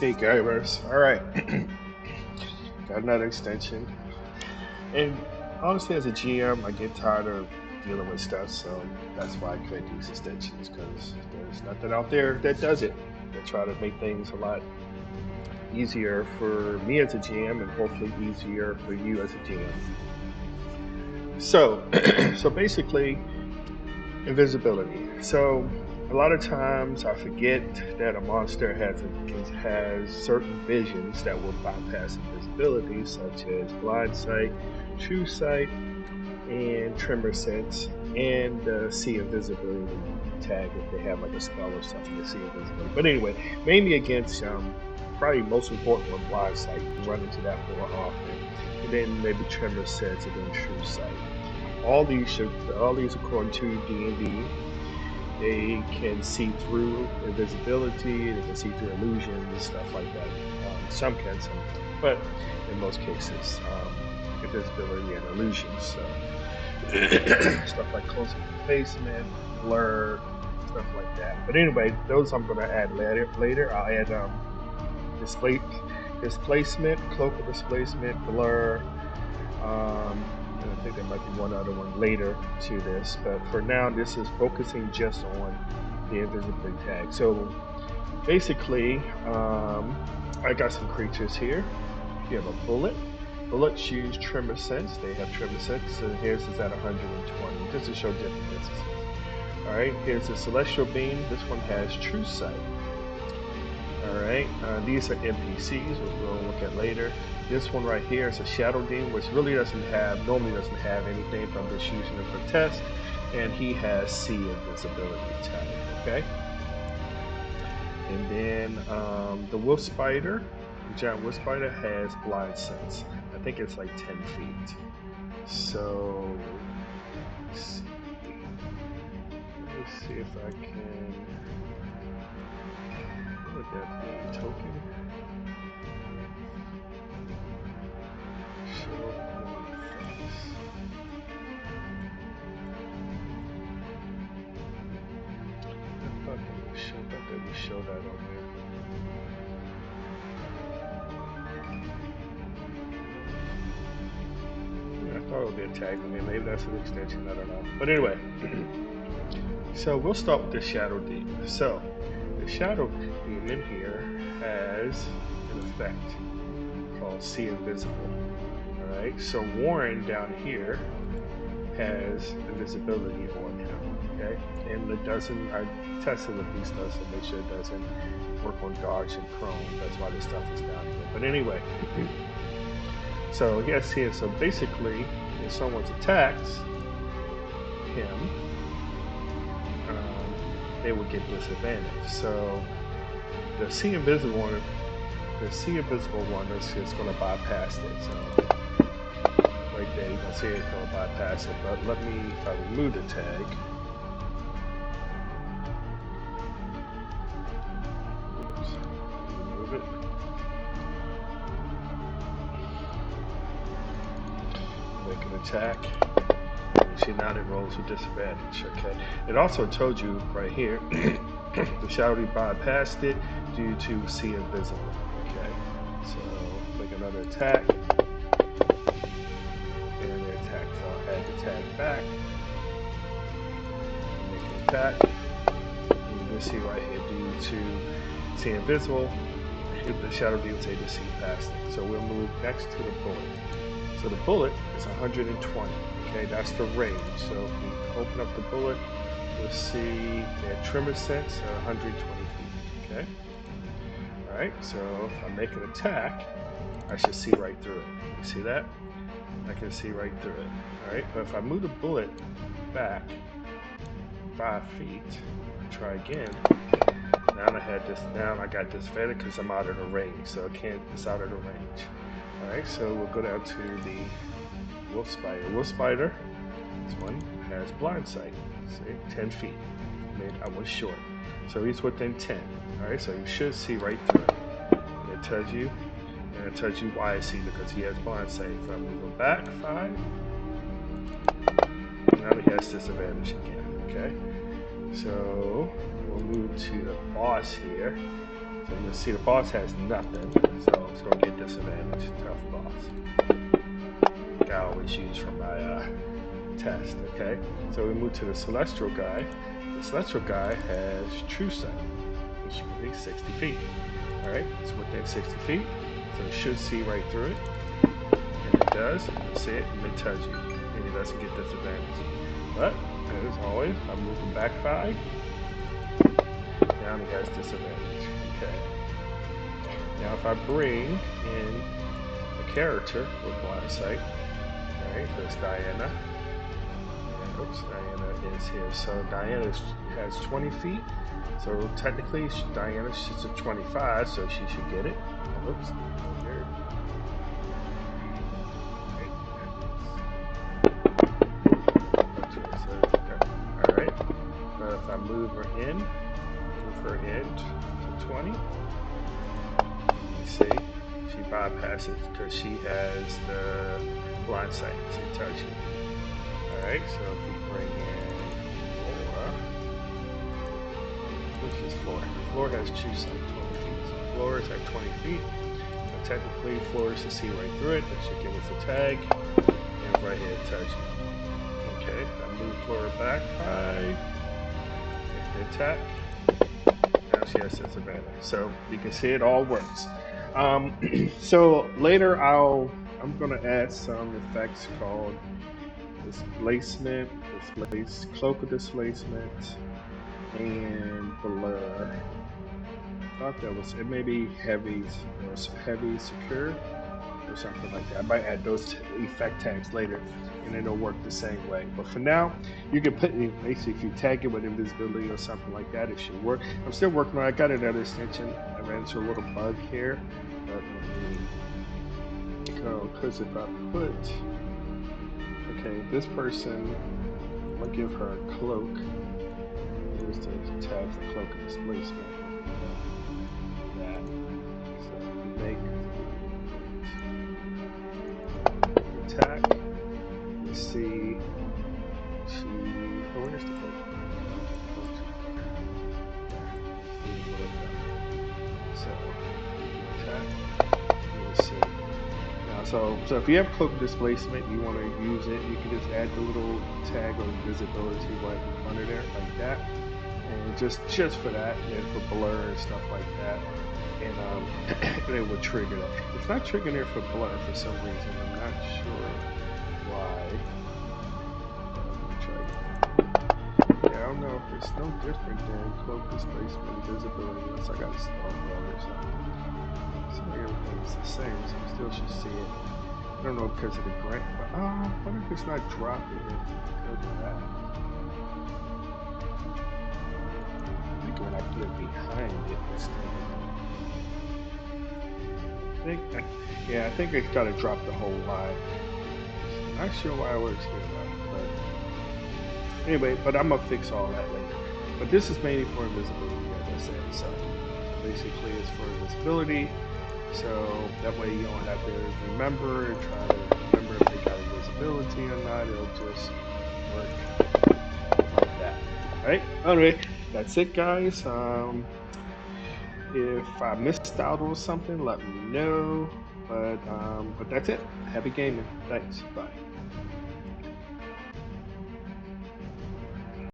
Hey gamers, alright. Got another extension. And honestly, as a GM, I get tired of dealing with stuff, so that's why I create these extensions, because there's nothing out there that does it. They try to make things a lot easier for me as a GM and hopefully easier for you as a GM. So, so basically, invisibility. So a lot of times I forget that a monster has certain visions that will bypass invisibility, such as Blindsight, Truesight, and Tremorsense, and see invisibility tag if they have like a spell or something to see invisibility. But anyway, mainly against probably most important one, Blindsight. You can run into that more often, and then maybe Tremorsense and then Truesight. All these according to D&D, they can see through invisibility. They can see through illusions, stuff like that. Some can, some don't. But in most cases, invisibility and illusions. So stuff like close up replacement, blur, stuff like that. But anyway, those I'm going to add later. I'll add display, displacement, cloak of displacement, blur, and I think there might be one other one later to this, but for now, this is focusing just on the invisibility tag. So basically, I got some creatures here. You have a bullet. Bullets use tremor sense. They have tremor sense, and here's is at 120, just to show different distances. All right, here's the celestial beam. This one has true sight. All right, these are NPCs, which we'll look at later. This one right here is a Shadow Demon, which really normally doesn't have anything, but I'm just using it for test. And he has C invisibility tag, okay? And then the Wolf Spider, the Giant Wolf Spider has Blind Sense. I think it's like 10 feet. So, let me see if I can, what would that be, token? Show immune effects. I thought they would show that on there. Yeah, I thought it would be a tag on here. Maybe that's an extension. I don't know. But anyway, so we'll start with the Shadow Demon. So the Shadow Demon here has an effect called See Invisible. All right. So Warren down here has invisibility on him. Okay, and it doesn't. I tested with these stuff to make sure it doesn't work on dodge and prone. That's why this stuff is down here. But anyway, so yes, here. So basically, if someone attacks him, they will get disadvantage. So the See Invisible one, is just going to bypass it. So right there, you can see it's going to bypass it. But let me, if I remove the tag. Remove it. Make an attack. You see now it rolls with disadvantage. Okay. It also told you right here the Shadowy bypassed it due to See Invisible. Okay. So make another attack. And the attack. So I'll add the tag back. Make an attack. And you can see right here due to See Invisible, hit the Shadow Demon say to see past it. So we'll move next to the bullet. So the bullet is 120. Okay, that's the range. So if we open up the bullet, we'll see their tremor sense at 120 feet. Okay. All right. So if I make an attack, I should see right through it. You see that? I can see right through it. All right. But if I move the bullet back 5 feet, try again. Now I had this. Now I got disadvantage because I'm out of the range. So I can't. It's out of the range. All right. So we'll go down to the Wolf Spider. Wolf Spider. This one has blind sight. See, 10 feet. I mean, I was short. So he's within 10. All right. So you should see right through it. And it tells you. And it tells you why I see because he has blind sight. If I move him back 5, now he has disadvantage again. Okay. So we'll move to the boss here. So you'll see the boss has nothing, so it's going to get disadvantage. Tough boss. I always use for my test. Okay, so we move to the celestial guy. The celestial guy has Truesight, which will be 60 feet. All right, it's within 60 feet, so it should see right through it. And it does. You'll see it and it touches you, and it doesn't get disadvantage. But as always, I'm moving back 5. Now he has disadvantage. Okay. Now if I bring in a character with Blindsight, all right, there's Diana. And, oops, Diana is here. So Diana has 20 feet. So technically, Diana sits at 25, so she should get it. Oops, here. All right. But if I move her in to 20, you see, she bypasses because she has the blind sight. She touches you. All right. So if we bring in Laura, which is Floor. Floor has Truesight 20 feet. So Floor is at 20 feet. So technically, Floor is to see right through it. That should give us a tag. And right here, touch you. Okay. I move Floor back 5. Make the attack. Now she has disadvantage. So you can see it all works. So later I'm gonna add some effects called displacement, cloak of displacement, and blur. I thought that was it. May be heavy secure or something like that. I might add those effect tags later, and it'll work the same way. But for now, you can put basically if you tag it with invisibility or something like that, it should work. I'm still working on it. I got another extension. I ran into a little bug here, but let me go because if I put this person, I'm gonna give her a cloak. Here's the tag for cloak of displacement. That so make attack. You see, where's the cloak? So attack. You see. Now, so if you have cloak displacement, you want to use it. You can just add the little tag of invisibility right in front of there, like that, and just for that, and for blur and stuff like that, and it will trigger that. It's not triggering it for blur for some reason. I'm not sure why. Yeah, I don't know if it's no different than cloak displacement, visibility, unless I got a spell blur or something. Seems like everything's the same, so we still should see it. I don't know because of the grant, but I wonder if it's not dropping it because of that. I think when I put it behind it, it's I think it's got to drop the whole line. Not sure why it works here, but anyway, but I'm gonna fix all that later. But this is mainly for invisibility, as I said. So basically, it's for invisibility. So that way you don't have to remember and try to remember if they got invisibility or not. It'll just work like that. All right. Anyway, that's it, guys. If I missed out on something, let me know. But that's it. Happy gaming. Thanks. Bye.